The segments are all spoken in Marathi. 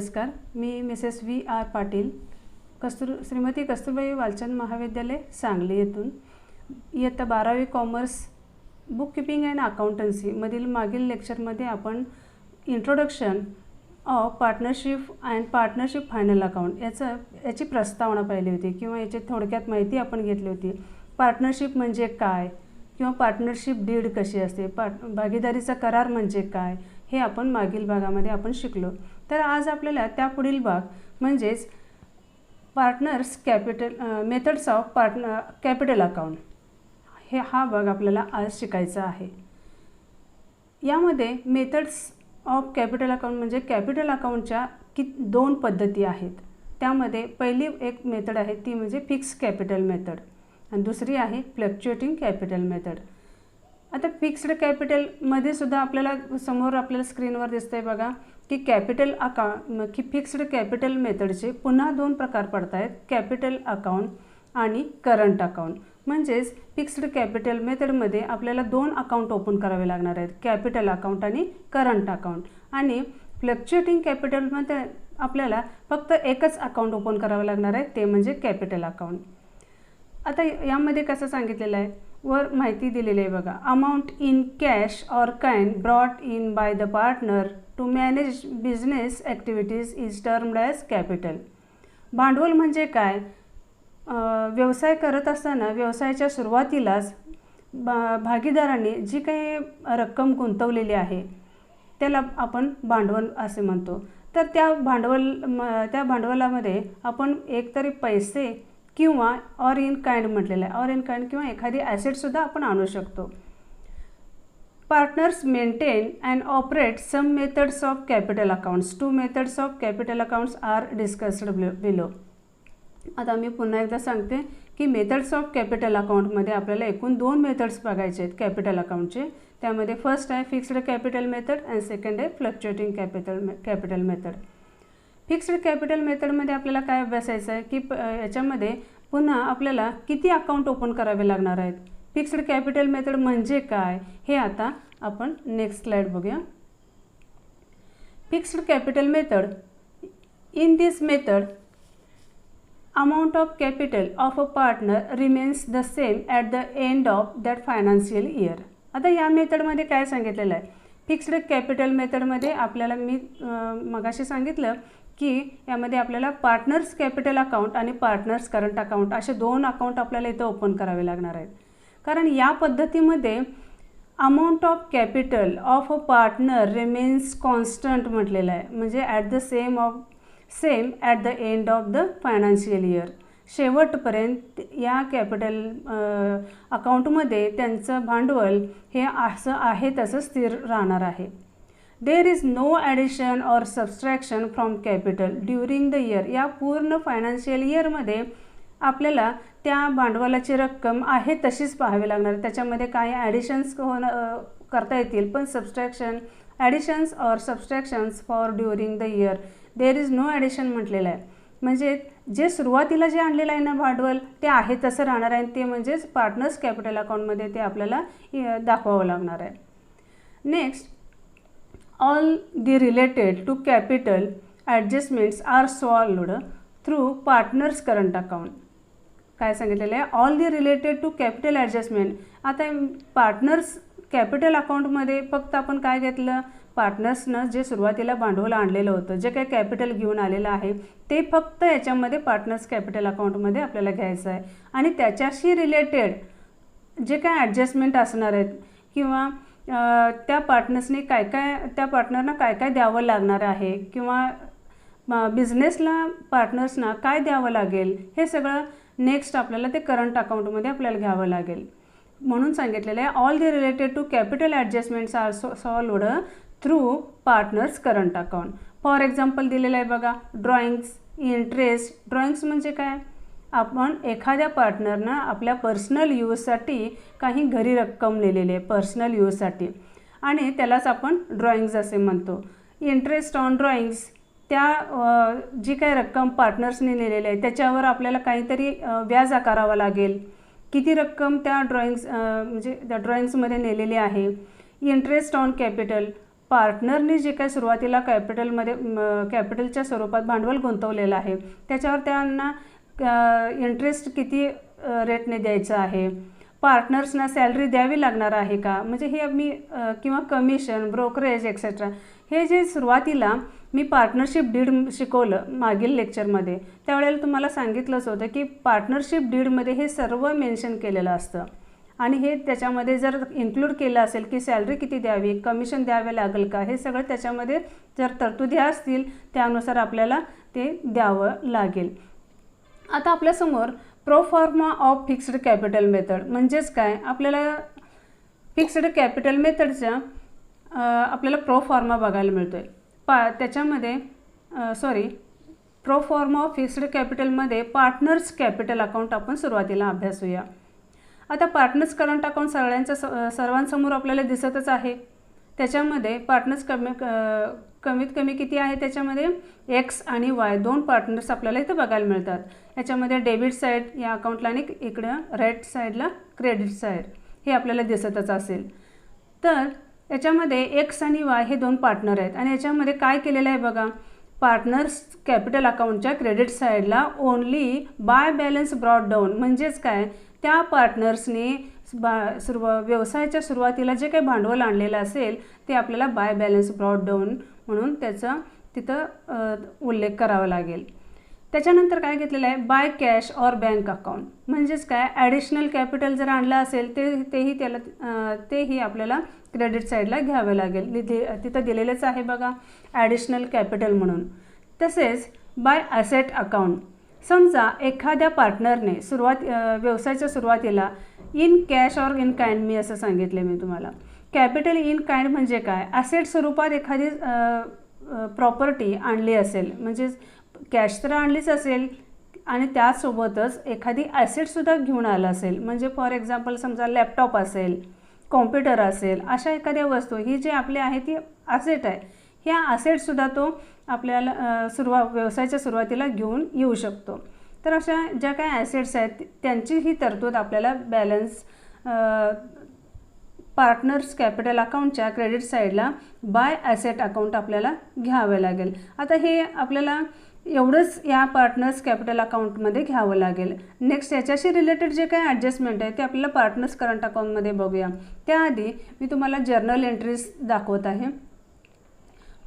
नमस्कार, मी Mrs V R Patil, Shrimati Kasturbai Walchand महाविद्यालय सांगली येथून इयत्ता 12वी कॉमर्स बुककीपिंग अँड अकाउंटन्सी मधील मागील लेक्चरमध्ये आपण introduction of partnership and partnership final account याची प्रस्तावना पाहिली होती किंवा याची थोडक्यात माहिती आपण घेतली होती। पार्टनरशिप म्हणजे काय किंवा पार्टनरशिप डीड कशी असते, भागीदारीचा करार म्हणजे काय हे आपण मागील भागामध्ये आपण शिकलो। तर आज आपल्याला त्यापुढील भाग म्हणजेच partners capital methods of capital account हा भाग आपल्याला आज शिकायचा आहे। यामध्ये मेथड्स ऑफ कॅपिटल अकाउंट म्हणजे कॅपिटल अकाउंटच्या दोन पद्धती आहेत। त्यामध्ये पहिली एक मेथड आहे ती म्हणजे फिक्स कॅपिटल मेथड आणि दुसरी आहे फ्लक्च्युएटिंग कॅपिटल मेथड। आता फिक्स्ड कॅपिटल मध्ये सुद्धा आपल्याला समोर आपल्याला स्क्रीनवर दिसतंय बघा की कॅपिटल अकाउंट की फिक्स्ड कॅपिटल मेथडचे पुन्हा दोन प्रकार पडत आहेत, कॅपिटल अकाउंट आणि करंट अकाउंट। म्हणजेच फिक्स्ड कॅपिटल मेथडमध्ये आपल्याला दोन अकाउंट ओपन करावे लागणार आहेत, कॅपिटल अकाउंट आणि करंट अकाउंट। आणि फ्लक्च्युएटिंग कॅपिटलमध्ये आपल्याला फक्त एकच अकाउंट ओपन करावं लागणार आहे, ते म्हणजे कॅपिटल अकाउंट। आता यामध्ये कसं सांगितलेलं आहे, वर माहिती दिलेली आहे बघा, amount in cash or kind brought in by the partner to manage business activities is termed as capital. भांडवल म्हणजे काय, व्यवसाय करत असताना व्यवसायाच्या सुरुवातीलाच भागीदारांनी जी काही रक्कम गुंतवलेली आहे त्याला आपण भांडवल असे म्हणतो। तर त्या भांडवलामध्ये आपण एकतरी पैसे किंवा ऑर इन काइंड म्हटलेलं आहे, ऑर इन काइंड किंवा एखादी ॲसेटसुद्धा आपण आणू शकतो। Partners maintain and operate some methods of capital accounts. Two methods of capital accounts are discussed below. आता मी पुन्हा एकदा सांगते की मेथड्स ऑफ कॅपिटल अकाउंटमध्ये आपल्याला एकूण दोन मेथड्स बघायचे आहेत कॅपिटल अकाउंटचे। त्यामध्ये फर्स्ट आहे fixed capital method and second आहे fluctuating capital method. Fixed capital मेथडमध्ये आपल्याला काय अभ्यासायचं आहे की याच्यामध्ये पुन्हा आपल्याला किती अकाउंट ओपन करावे लागणार आहेत, फिक्स्ड कॅपिटल मेथड म्हणजे काय हे आता आपण नेक्स्ट स्लाइड बघूया। Fixed capital method, in this method amount of capital of a partner remains the same at the end of that financial year। आता या मेथडमध्ये काय सांगितलेलं आहे, फिक्स्ड कॅपिटल मेथडमध्ये आपल्याला मी मगाशी सांगितलं की यामध्ये आपल्याला पार्टनर्स कॅपिटल अकाउंट आणि पार्टनर्स करंट अकाउंट असे दोन अकाउंट आपल्याला इथं ओपन करावे लागणार आहेत। कारण या पद्धतीमध्ये amount of capital of a partner remains constant म्हटलेलं आहे, म्हणजे at the same at the end of the financial year. शेवटपर्यंत या कॅपिटल अकाउंटमध्ये त्यांचं भांडवल हे असं आहे तसं स्थिर राहणार आहे। There is no addition or subtraction from capital during the year. या पूर्ण फायनान्शियल इयरमध्ये आपल्याला त्या भांडवलाची रक्कम आहे तशीच पाहावी लागणार, त्याच्यामध्ये काही ॲडिशन्स करता येतील पण additions or subtractions for during the year there is no addition म्हटलेलं आहे। म्हणजे जे सुरुवातीला जे आणलेलं आहे ना भांडवल ते आहे तसं राहणार आहे, ते म्हणजेच पार्टनर्स कॅपिटल अकाउंटमध्ये ते आपल्याला दाखवावं लागणार आहे। Next, all the related to capital adjustments are solved through partners current account. काय सांगितलेलं आहे, all the related to capital adjustment. आता पार्टनर्स कॅपिटल अकाउंटमध्ये फक्त आपण काय घेतलं, पार्टनर्सनं जे सुरुवातीला भांडवल आणलेलं होतं, जे काही कॅपिटल घेऊन आलेलं आहे ते फक्त याच्यामध्ये पार्टनर्स कॅपिटल अकाउंटमध्ये आपल्याला घ्यायचं आहे आणि त्याच्याशी रिलेटेड जे काय ॲडजस्टमेंट असणार आहेत किंवा त्या पार्टनर्सने त्या पार्टनरना काय द्यावं लागणार आहे किंवा बिझनेसला पार्टनर्सना काय द्यावं लागेल हे सगळं नेक्स्ट आपल्याला ते करंट अकाउंटमध्ये आपल्याला घ्यावं लागेल। म्हणून सांगितलेलं आहे all the related to capital adjustments are solved through partners current account. For example दिलेलं आहे बघा, ड्रॉइंग्स, इंटरेस्ट। ड्रॉइंग्स म्हणजे काय, आपण एखाद्या पार्टनरनं आपल्या पर्सनल यूजसाठी काही घरी रक्कम नेलेली आहे पर्सनल यूजसाठी आणि त्यालाच आपण ड्रॉइंग्स असे म्हणतो। इंटरेस्ट ऑन ड्रॉइंग्स, त्या जी काही रक्कम पार्टनर्सने नेलेली आहे त्याच्यावर आपल्याला काहीतरी व्याज आकारावा लागेल, किती रक्कम त्या ड्रॉइंग्समध्ये नेलेली आहे। इंटरेस्ट ऑन कॅपिटल, पार्टनरनी जे काही सुरुवातीला कॅपिटलच्या स्वरूपात भांडवल गुंतवलेलं आहे त्याच्यावर त्यांना इंटरेस्ट किती रेटने द्यायचं आहे, पार्टनर्सना सॅलरी द्यावी लागणार आहे का, म्हणजे हे मी किंवा कमिशन, ब्रोकरेज एक्सेट्रा, हे जे सुरुवातीला मी पार्टनरशिप डीड शिकवलं मागील लेक्चरमध्ये त्यावेळेला तुम्हाला सांगितलंच होतं की पार्टनरशिप डीडमध्ये हे सर्व मेन्शन केलेलं असतं आणि हे त्याच्यामध्ये जर इन्क्लूड केलं असेल की सॅलरी किती द्यावी, कमिशन द्यावे लागेल का, हे सगळं त्याच्यामध्ये जर तरतुदी असतील त्यानुसार आपल्याला ते द्यावं लागेल. आता आपल्यासमोर proforma of fixed capital method म्हणजेच काय, आपल्याला फिक्स्ड कॅपिटल मेथडच्या आपल्याला प्रोफॉर्मा बघायला मिळतो आहे. त्याच्यामध्ये प्रोफॉर्मा ऑफ फिक्स्ड कॅपिटलमध्ये पार्टनर्स कॅपिटल अकाउंट आपण सुरुवातीला अभ्यासूया. आता पार्टनर्स करंट अकाउंट सर्वांसमोर आपल्याला दिसतच आहे. त्याच्यामध्ये पार्टनर्स कमीत कमी किती आहे, त्याच्यामध्ये एक्स आणि वाय दोन पार्टनर्स आपल्याला इथं बघायला मिळतात. याच्यामध्ये डेबिट साईड या अकाउंटला आणि इकडं राईट साईडला क्रेडिट साईड हे आपल्याला दिसतच असेल. तर याच्यामध्ये एक्स आणि वाय हे दोन पार्टनर आहेत आणि याच्यामध्ये काय केलेलं आहे बघा, पार्टनर्स कॅपिटल अकाउंटच्या क्रेडिट साईडला only by balance brought down, म्हणजेच काय, त्या पार्टनर्सने व्यवसायाच्या सुरुवातीला जे काही भांडवल आणलेलं असेल ते आपल्याला बाय बॅलन्स ब्रॉट डाऊन म्हणून त्याचा तिथं उल्लेख करावा लागेल. त्याच्यानंतर काय घेतलेलं आहे, bye cash or bank account, म्हणजेच काय, ॲडिशनल कॅपिटल जर आणलं असेल तेही आपल्याला क्रेडिट साईडला घ्यावं लागेल. तिथं दिलेलंच आहे बघा ॲडिशनल कॅपिटल म्हणून. तसेच बाय ॲसेट अकाउंट, समजा एखाद्या पार्टनरने व्यवसायाच्या सुरुवातीला in cash or in kind, मी असं सांगितले मी तुम्हाला. कॅपिटल इन काइंड म्हणजे काय, ॲसेट स्वरूपात एखादी प्रॉपर्टी आणली असेल, म्हणजे कॅश तर आणलीच असेल आणि त्यासोबतच एखादी ॲसेटसुद्धा घेऊन आलं असेल, म्हणजे फॉर एक्झाम्पल समजा लॅपटॉप असेल, कॉम्प्युटर असेल, अशा एखाद्या वस्तू ही जी आपली आहे ती ॲसेट आहे, ह्या ॲसेटसुद्धा तो आपल्याला व्यवसायाच्या सुरुवातीला घेऊन येऊ शकतो. तर अशा ज्या काही ॲसेट्स आहेत त्यांची ही तरतूद आपल्याला बॅलन्स पार्टनर्स कॅपिटल अकाउंटच्या क्रेडिट साईडला बाय ॲसेट अकाउंट आपल्याला घ्यावे लागेल. आता हे आपल्याला एवढंच या पार्टनर्स कॅपिटल अकाउंटमध्ये घ्यावं लागेल. नेक्स्ट याच्याशी रिलेटेड जे काही ॲडजस्टमेंट आहे ते आपल्याला पार्टनर्स करंट अकाउंटमध्ये बघूया. त्याआधी मी तुम्हाला जर्नल एंट्रीज दाखवत आहे.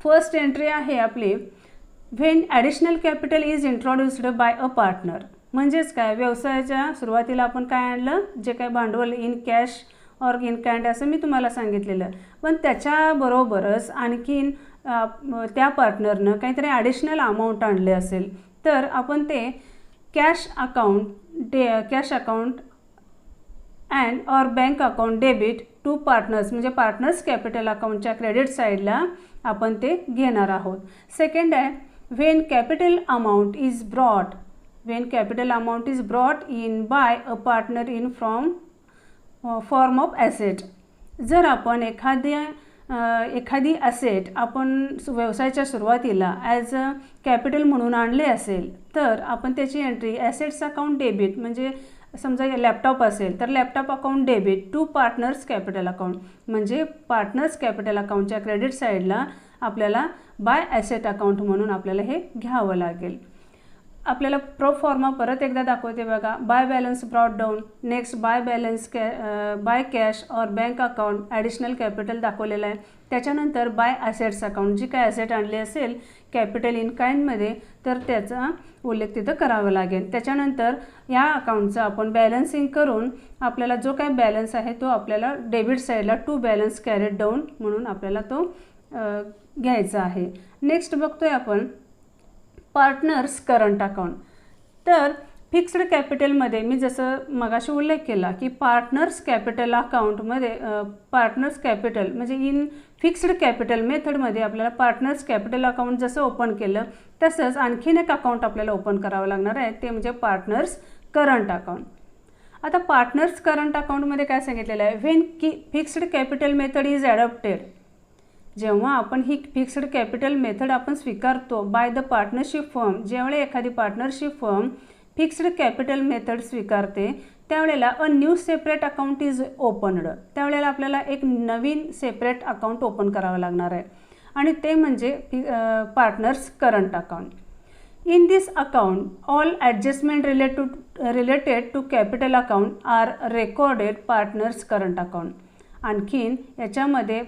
फर्स्ट एंट्री आहे आपली, when additional capital is introduced by a partner, म्हणजेच काय, व्यवसायाच्या सुरुवातीला आपण काय आणलं, जे काही भांडवल in cash or in kind असं मी तुम्हाला सांगितलेलं, पण त्याच्याबरोबरच आणखीन त्या पार्टनरनं काहीतरी ॲडिशनल अमाऊंट आणले असेल तर आपण ते cash account and or bank account debit to partners, म्हणजे पार्टनर्स कॅपिटल अकाउंटच्या क्रेडिट साईडला आपण ते घेणार आहोत. सेकंड आहे, when capital amount is brought in by a partner in form of asset, जर आपण एखादी ॲसेट आपण व्यवसायाच्या सुरुवातीला ॲज अ कॅपिटल म्हणून आणले असेल तर आपण त्याची एंट्री ॲसेट्स अकाउंट डेबिट, म्हणजे समजा लॅपटॉप असेल तर laptop account debit to partners capital account, म्हणजे पार्टनर्स कॅपिटल अकाउंटच्या क्रेडिट साईडला आपल्याला बाय ॲसेट अकाउंट म्हणून आपल्याला हे घ्यावं लागेल. आपल्याला प्रोफॉर्मा परत एकदा दाखवते बघा, by balance brought down, next by cash or bank account additional capital दाखवलेलं आहे. त्याच्यानंतर बाय ॲसेट्स अकाउंट, जी काय ॲसेट आणली असेल कॅपिटल इन काइंडमध्ये तर त्याचा उल्लेख तिथं करावा लागेल. त्याच्यानंतर या अकाउंटचं आपण बॅलन्सिंग करून आपल्याला जो काही बॅलन्स आहे तो आपल्याला डेबिट साईडला टू बॅलन्स कॅरीड डाऊन म्हणून आपल्याला तो घ्यायचा आहे. नेक्स्ट बघतोय आपण पार्टनर्स करंट अकाउंट. तर फिक्स्ड कॅपिटलमध्ये मी जसं मगाशी उल्लेख केला की पार्टनर्स कॅपिटल अकाउंटमध्ये पार्टनर्स कॅपिटल म्हणजे इन फिक्स्ड कॅपिटल मेथडमध्ये आपल्याला पार्टनर्स कॅपिटल अकाउंट जसं ओपन केलं तसंच आणखीन एक अकाउंट आपल्याला ओपन करावं लागणार आहे, ते म्हणजे पार्टनर्स करंट अकाउंट. आता पार्टनर्स करंट अकाउंटमध्ये काय सांगितलेलं आहे, when fixed capital method is adopted, जेव्हा आपण ही फिक्स्ड कॅपिटल मेथड आपण स्वीकारतो बाय द पार्टनरशिप फर्म, ज्यावेळी एखादी partnership firm fixed capital method स्वीकारते त्यावेळेला a new separate account is opened, त्यावेळेला आपल्याला एक नवीन सेपरेट अकाउंट ओपन करावं लागणार आहे आणि ते म्हणजे partners current account. In this account all adjustment related to capital account are recorded partners current account. आणखीन याच्यामध्ये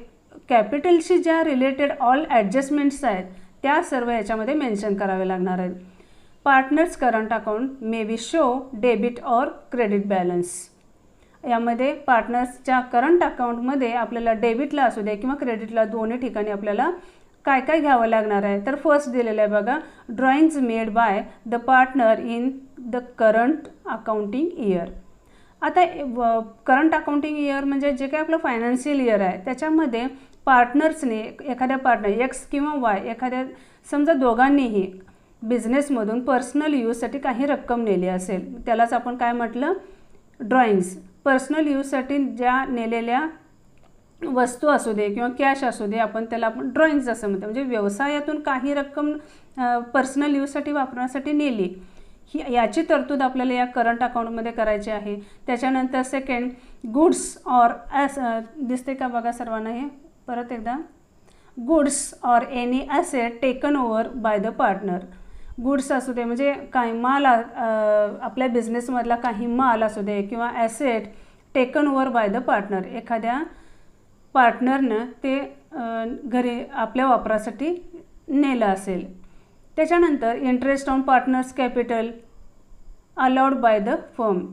कॅपिटलशी ज्या रिलेटेड ऑल ॲडजस्टमेंट्स आहेत त्या सर्व याच्यामध्ये मेन्शन करावे लागणार आहेत. Partners current account may be show debit or credit balance. यामध्ये पार्टनर्सच्या करंट अकाउंटमध्ये आपल्याला डेबिटला असू दे किंवा क्रेडिटला दोन्ही ठिकाणी आपल्याला काय काय घ्यावं लागणार आहे. तर फर्स्ट दिलेलं आहे बघा, drawings made by the partner in the current accounting year. आता करंट अकाउंटिंग इयर म्हणजे जे काही आपलं फायनान्शियल इयर आहे त्याच्यामध्ये पार्टनर्सने एखाद्या पार्टनर एक्स किंवा वाय एखाद्या समजा दोघांनीही बिझनेसमधून पर्सनल यूजसाठी काही रक्कम नेली असेल त्यालाच आपण काय म्हटलं, ड्रॉइंग्स. पर्सनल यूजसाठी ज्या नेलेल्या वस्तू असू दे किंवा कॅश असू दे आपण त्याला आपण ड्रॉइंग्स असं म्हणतो. म्हणजे व्यवसायातून काही रक्कम पर्सनल यूजसाठी वापरण्यासाठी नेली याची तरतूद आपल्याला या करंट अकाउंटमध्ये करायची आहे. त्याच्यानंतर सेकंड, गुड्स ऑर दिसते का बघा सर्वांना, हे परत एकदा, goods or any asset taken over by the partner. Goods असू दे म्हणजे काही माल, आपल्या बिझनेसमधला काही माल असू दे किंवा asset taken over by the partner, एखाद्या पार्टनरनं ते घरी आपल्या वापरासाठी नेलं असेल. त्याच्यानंतर interest on partners capital allowed by the firm.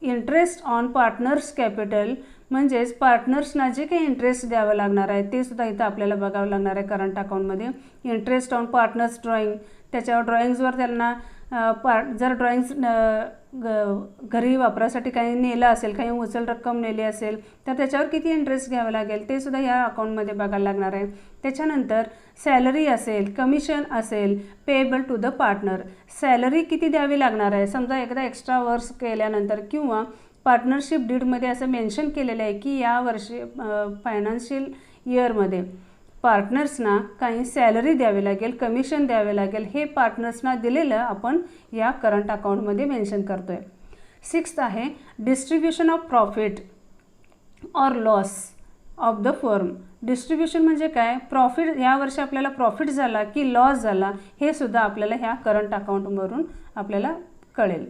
Interest on partners capital म्हणजेच पार्टनर्सना जे काही इंटरेस्ट द्यावं लागणार आहे ते सुद्धा इथं आपल्याला बघावं लागणार आहे करंट अकाउंटमध्ये. इंटरेस्ट ऑन पार्टनर्स ड्रॉइंग, त्याच्यावर ड्रॉइंग्सवर त्यांना जर ड्रॉइंग्स घरी वापरासाठी काही नेलं असेल, काही उचल रक्कम नेली असेल तर त्याच्यावर किती इंटरेस्ट घ्यावं लागेल ते सुद्धा या अकाउंटमध्ये बघायला लागणार आहे. त्याच्यानंतर सॅलरी असेल, कमिशन असेल payable to the partner. Salary किती द्यावी लागणार आहे, समजा एकदा एक्स्ट्रा वर्क्स केल्यानंतर किंवा पार्टनरशिप डीडमध्ये असं मेन्शन केलेलं आहे की या वर्षी फायनान्शियल इयरमध्ये पार्टनर्सना काही सॅलरी द्यावी लागेल, कमिशन द्यावे लागेल, हे पार्टनर्सना दिलेलं आपण या करंट अकाउंटमध्ये मेन्शन करतो आहे. सिक्स्थ आहे distribution of profit or loss of the firm. Distribution म्हणजे काय, प्रॉफिट यावर्षी आपल्याला प्रॉफिट झाला की लॉस झाला हे सुद्धा आपल्याला ह्या करंट अकाउंटवरून आपल्याला कळेल.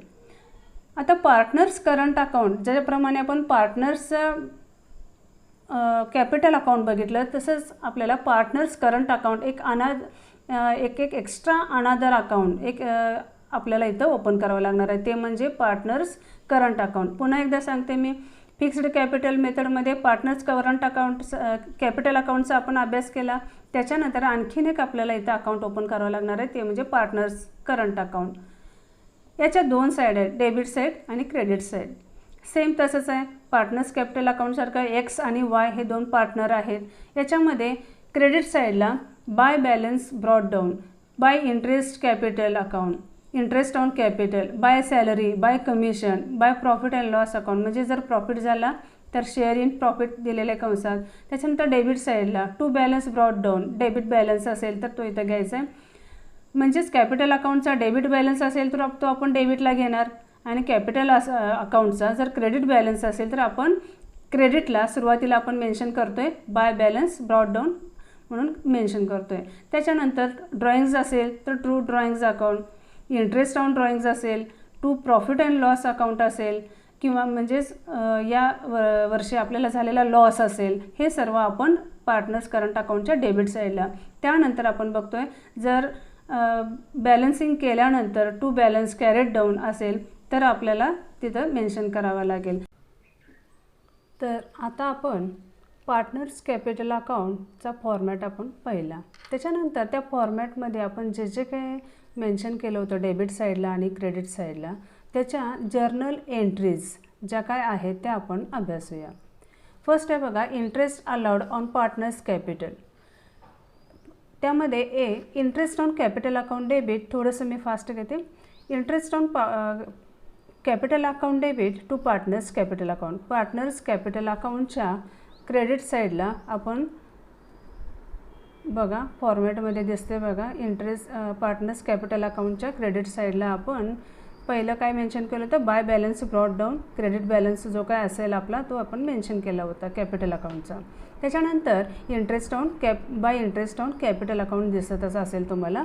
आता पार्टनर्स करंट अकाउंट ज्याप्रमाणे आपण पार्टनर्सचं कॅपिटल अकाउंट बघितलं तसंच आपल्याला पार्टनर्स करंट अकाउंट एक एक्स्ट्रा अनादर अकाउंट आपल्याला इथं ओपन करावं लागणार आहे, ते म्हणजे पार्टनर्स करंट अकाउंट. पुन्हा एकदा सांगते मी, फिक्स्ड कॅपिटल मेथडमध्ये पार्टनर्स करंट अकाउंट कॅपिटल अकाउंटचा आपण अभ्यास केला. त्याच्यानंतर आणखीन एक आपल्याला इथं अकाउंट ओपन करावं लागणार आहे ते म्हणजे पार्टनर्स करंट अकाउंट. याच्या दोन साईड आहेत, डेबिट साईड आणि क्रेडिट साईड. सेम तसंच आहे, पार्टनर्स कॅपिटल अकाउंटसारखं एक्स आणि वाय हे दोन पार्टनर आहेत. याच्यामध्ये क्रेडिट साईडला by balance brought down, by interest capital account, interest on capital, by salary, by commission, by profit and loss account म्हणजे जर प्रॉफिट झाला तर शेअर इन प्रॉफिट दिलेल्या कंसात. त्याच्यानंतर डेबिट साईडला to balance brought down, debit balance असेल तर तो इथं घ्यायचा आहे. म्हणजेच कॅपिटल अकाउंटचा डेबिट बॅलन्स असेल तर तो आपण डेबिटला घेणार आणि कॅपिटल अकाउंटचा जर क्रेडिट बॅलन्स असेल तर आपण क्रेडिटला सुरुवातीला आपण मेन्शन करतो आहे बाय बॅलन्स ब्रॉट डाऊन म्हणून मेन्शन करतो आहे. त्याच्यानंतर ड्रॉइंग्ज असेल तर to drawings account, interest on drawings असेल, to profit and loss account असेल किंवा म्हणजेच या वर्षी आपल्याला झालेला लॉस असेल, हे सर्व आपण पार्टनर्स करंट अकाउंटच्या डेबिट साईडला. त्यानंतर आपण बघतो आहे जर बॅलन्सिंग केल्यानंतर टू बॅलन्स कॅरेट डाऊन असेल तर आपल्याला तिथं मेन्शन करावं लागेल. तर आता आपण पार्टनर्स कॅपिटल अकाउंटचा फॉर्मॅट आपण पाहिला. त्याच्यानंतर त्या फॉर्मॅटमध्ये आपण जे जे काही मेन्शन केलं होतं डेबिट साईडला आणि क्रेडिट साईडला त्याच्या जर्नल एंट्रीज ज्या काय आहेत त्या आपण अभ्यासूया. फर्स्ट आहे बघा, interest allowed on partners capital. त्यामध्ये interest on capital account debit, थोडंसं मी फास्ट घेते. Interest on capital account debit to partners capital account. Partners capital अकाउंटच्या क्रेडिट साईडला आपण बघा फॉर्मॅटमध्ये दिसते बघा, इंटरेस्ट पार्टनर्स कॅपिटल अकाउंटच्या क्रेडिट साईडला आपण पहिलं काय मेन्शन केलं होतं, by balance brought down, credit balance जो काय असेल आपला तो आपण मेन्शन केला होता कॅपिटल अकाउंटचा. त्याच्यानंतर interest on by interest on capital account दिसतच असेल तुम्हाला.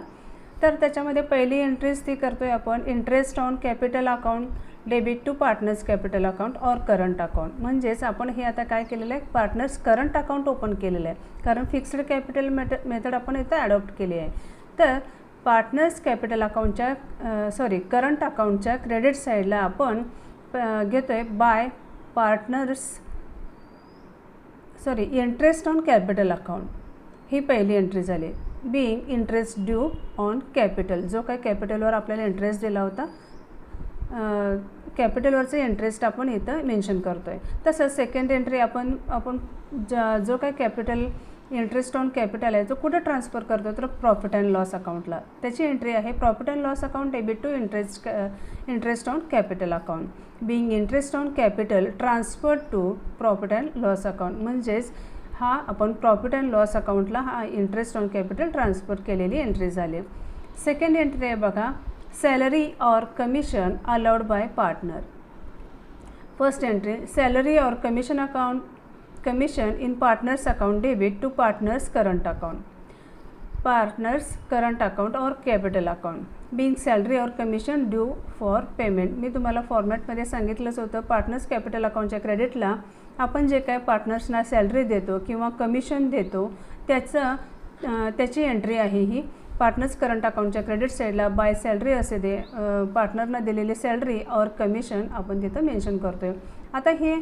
तर त्याच्यामध्ये पहिली एंट्रीज ती करतोय आपण, interest on capital account debit to partners capital account or current account. म्हणजेच आपण हे आता काय केलेलं आहे, पार्टनर्स करंट अकाउंट ओपन केलेलं आहे, कारण फिक्स्ड कॅपिटल मेथड आपण इथं ॲडॉप्ट केली आहे. तर पार्टनर्स कॅपिटल अकाउंटच्या करंट अकाउंटच्या क्रेडिट साईडला आपण घेतो आहे by interest on capital account. ही पहिली एंट्री झाली. Being interest due on capital, जो काही कॅपिटलवर आपल्याला इंटरेस्ट दिला होता, कॅपिटलवरचं इंटरेस्ट आपण इथं मेन्शन करतो आहे. तसंच सेकंड एंट्री आपण जो काही कॅपिटल इंटरेस्ट ऑन कॅपिटल आहे तो कुठं ट्रान्सफर करतो, तर प्रॉफिट अँड लॉस अकाउंटला. त्याची एंट्री आहे profit and loss account debit to interest on capital account. Being interest on capital transfer to profit and loss account. म्हणजेच हा आपण प्रॉफिट अँड लॉस अकाउंटला हा इंटरेस्ट ऑन कॅपिटल ट्रान्सफर केलेली एंट्री झाली. सेकंड एंट्री आहे बघा, salary or commission allowed by partner. First entry, salary or commission account, commission in partners account debit to partners current account और कॅपिटल अकाउंट. बीइंग सॅलरी और कमिशन ड्यू फॉर पेमेंट. मी तुम्हाला फॉर्मॅटमध्ये सांगितलंच होतं, पार्टनर्स कॅपिटल अकाउंटच्या क्रेडिटला आपण जे काय पार्टनर्सना सॅलरी देतो किंवा कमिशन देतो त्याची एंट्री आहे ही. पार्टनर्स करंट अकाउंटच्या क्रेडिट साईडला बाय सॅलरी असे दे, पार्टनरना दिलेली सॅलरी और कमिशन आपण तिथं मेन्शन करतो आहे. आता हे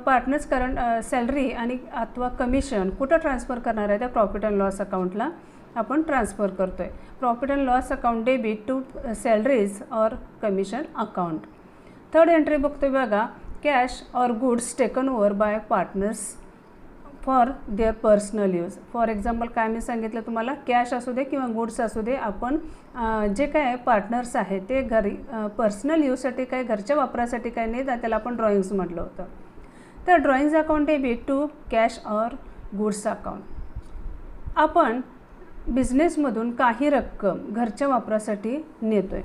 पार्टनर्स करंट सॅलरी आणि अथवा कमिशन कुठं ट्रान्सफर करणार आहे, त्या प्रॉफिट अँड लॉस अकाउंटला आपण ट्रान्सफर करतो आहे. Profit and loss account debit to salaries और कमिशन अकाउंट. थर्ड एंट्री बघतोय बघा, कॅश और goods taken over by partners for their personal use. For example काय मी सांगितलं तुम्हाला, कॅश असू दे किंवा गुड्स असू दे, आपण जे काय पार्टनर्स आहेत ते घरी पर्सनल यूजसाठी काय घरच्या वापरासाठी काय नाही, त्याला आपण ड्रॉइंग्स म्हटलं होतं. तर drawings account debit to cash और गुड्स अकाउंट. आपण बिझनेसमधून काही रक्कम घरच्या वापरासाठी नेतो आहे,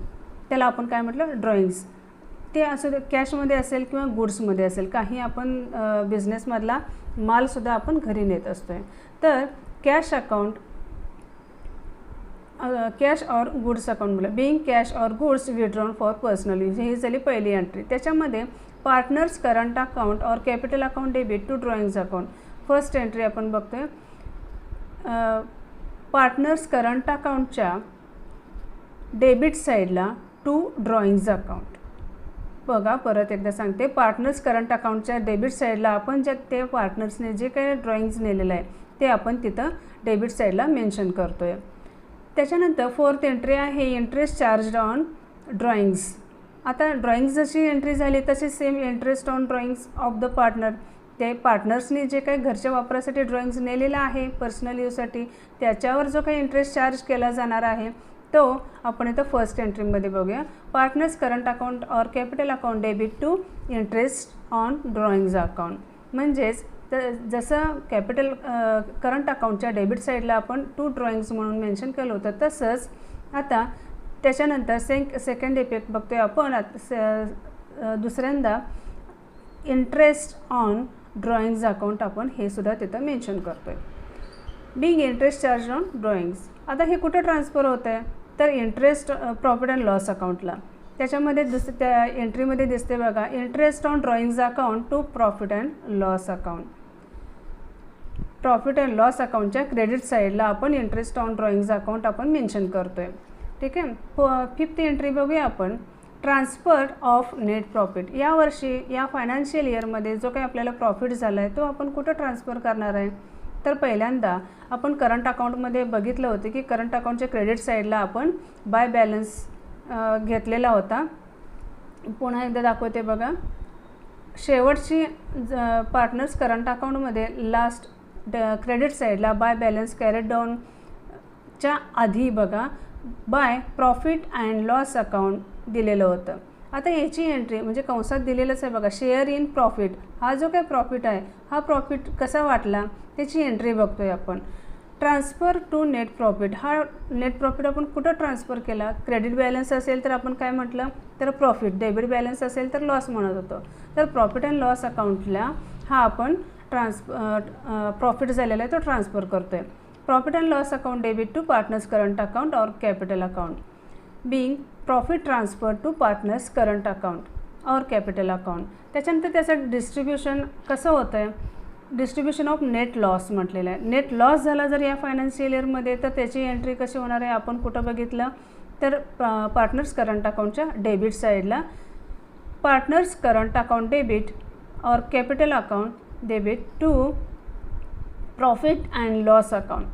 त्याला आपण काय म्हटलं, ड्रॉइंग्स. ते असू दे कॅशमध्ये असेल किंवा गुड्समध्ये असेल, काही आपण बिझनेसमधला मालसुद्धा आपण घरी नेत असतो आहे. तर कॅश और गुड्स अकाउंट बोला, बीइंग कॅश और goods withdrawn for personal use. ही झाली पहिली एंट्री. त्याच्यामध्ये पार्टनर्स करंट अकाउंट और capital account debit to drawings account. First entry आपण बघतोय, पार्टनर्स करंट अकाउंटच्या डेबिट साईडला टू ड्रॉइंग्स अकाउंट. बघा परत एकदा सांगते, पार्टनर्स करंट अकाउंटच्या डेबिट साईडला आपण ते पार्टनर्सने जे काही ड्रॉइंग्स नेलेलं आहे ते आपण तिथं डेबिट साईडला मेन्शन करतो आहे. त्याच्यानंतर फोर्थ एंट्री आहे इंटरेस्ट चार्ज ऑन ड्रॉइंग्स. आता ड्रॉइंग्स जशी एंट्री झाली तशी same interest on drawings of the partner. ते पार्टनर्सनी जे काही घरच्या वापरासाठी ड्रॉइंग्स नेलेला आहे पर्सनल यूजसाठी, त्याच्यावर जो काही इंटरेस्ट चार्ज केला जाणार आहे तो आपण इथं फर्स्ट एंट्रीमध्ये बघूया. पार्टनर्स करंट अकाउंट और capital account debit to interest on drawings account. म्हणजेच जसं करंट अकाउंटच्या डेबिट साईडला आपण टू ड्रॉइंग्स म्हणून मेन्शन केलं होतं, तसंच आता त्याच्यानंतर सेकंड इफेक्ट बघतोय आपण. दुसऱ्यांदा इंटरेस्ट ऑन ड्रॉइंग्स अकाउंट आपण हे सुद्धा तिथं मेन्शन करतो आहे. Being interest charge on drawings. आता हे कुठं ट्रान्सफर होतं आहे, तर इंटरेस्ट प्रॉफिट अँड लॉस अकाउंटला. त्याच्यामध्ये त्या एंट्रीमध्ये दिसते बघा, interest on drawings account to profit and loss account. Profit and loss अकाउंटच्या क्रेडिट साईडला आपण इंटरेस्ट ऑन ड्रॉइंग्स अकाउंट आपण मेन्शन करतो आहे. ठीक आहे. फिफ्थ एंट्री बघूया आपण, ट्रान्सफर ऑफ नेट प्रॉफिट. यावर्षी या फायनान्शियल इयरमध्ये जो काही आपल्याला प्रॉफिट झाला आहे तो आपण कुठं ट्रान्सफर करणार आहे, तर पहिल्यांदा आपण करंट अकाउंटमध्ये बघितलं होतं की करंट अकाउंटच्या क्रेडिट साईडला आपण बाय बॅलन्स घेतलेला होता. पुन्हा एकदा दाखवते बघा, शेवटची पार्टनर्स करंट अकाउंटमध्ये लास्ट क्रेडिट साईडला बाय बॅलन्स कॅरेट डाऊनच्या आधी बघा bye profit and loss account दिलेलं होतं. आता याची एंट्री म्हणजे कंसात दिलेलंच आहे बघा, शेअर इन प्रॉफिट. हा जो काही प्रॉफिट आहे हा प्रॉफिट कसा वाटला त्याची एंट्री बघतोय आपण. ट्रान्सफर टू नेट प्रॉफिट, हा नेट प्रॉफिट आपण कुठं ट्रान्सफर केला? क्रेडिट बॅलन्स असेल तर आपण काय म्हटलं तर प्रॉफिट, डेबिट बॅलन्स असेल तर लॉस म्हणत होतो. तर प्रॉफिट अँड लॉस अकाउंटला हा आपण प्रॉफिट झालेला आहे तो ट्रान्सफर करतो आहे. Profit and loss account debit to partners current account और capital account, being profit transfer to partners current account और कॅपिटल अकाउंट. त्याच्यानंतर त्याचं डिस्ट्रीब्युशन कसं होतं आहे? डिस्ट्रीब्युशन ऑफ नेट लॉस म्हटलेलं आहे. नेट लॉस झाला जर या फायनान्शियल इयरमध्ये तर त्याची एंट्री कशी होणार आहे? आपण कुठं बघितलं तर पार्टनर्स करंट अकाउंटच्या डेबिट साईडला, पार्टनर्स करंट अकाउंट डेबिट और capital account debit to profit and loss account,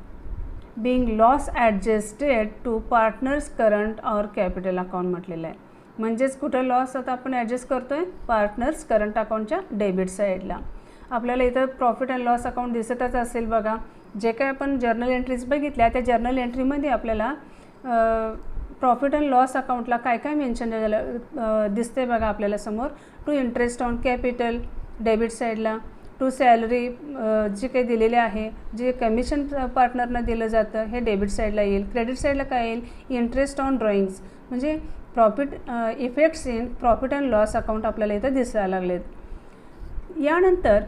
being loss adjusted to partners current और कॅपिटल अकाउंट म्हटलेलं आहे. म्हणजेच कुठं लॉस आता आपण ॲडजस्ट करतो आहे? पार्टनर्स करंट अकाउंटच्या डेबिट साईडला. आपल्याला इथं प्रॉफिट अँड लॉस अकाउंट दिसतच असेल बघा. जे काय आपण जर्नल एंट्रीज बघितल्या त्या जर्नल एंट्रीमध्ये आपल्याला प्रॉफिट अँड लॉस अकाउंटला काय काय मेन्शन झालं दिसते बघा आपल्याला समोर. To interest on capital debit साईडला, टू सॅलरी जे काही दिलेले आहे, जे कमिशन पार्टनरनं दिलं जातं हे डेबिट साईडला येईल. क्रेडिट साईडला काय येईल? इंटरेस्ट ऑन ड्रॉइंग्स, म्हणजे profit effects in profit and loss account आपल्याला इथं दिसायला लागलेत. यानंतर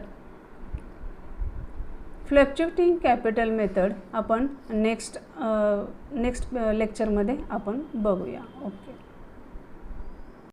फ्लक्च्युएटिंग कॅपिटल मेथड आपण नेक्स्ट लेक्चरमध्ये आपण बघूया. ओके.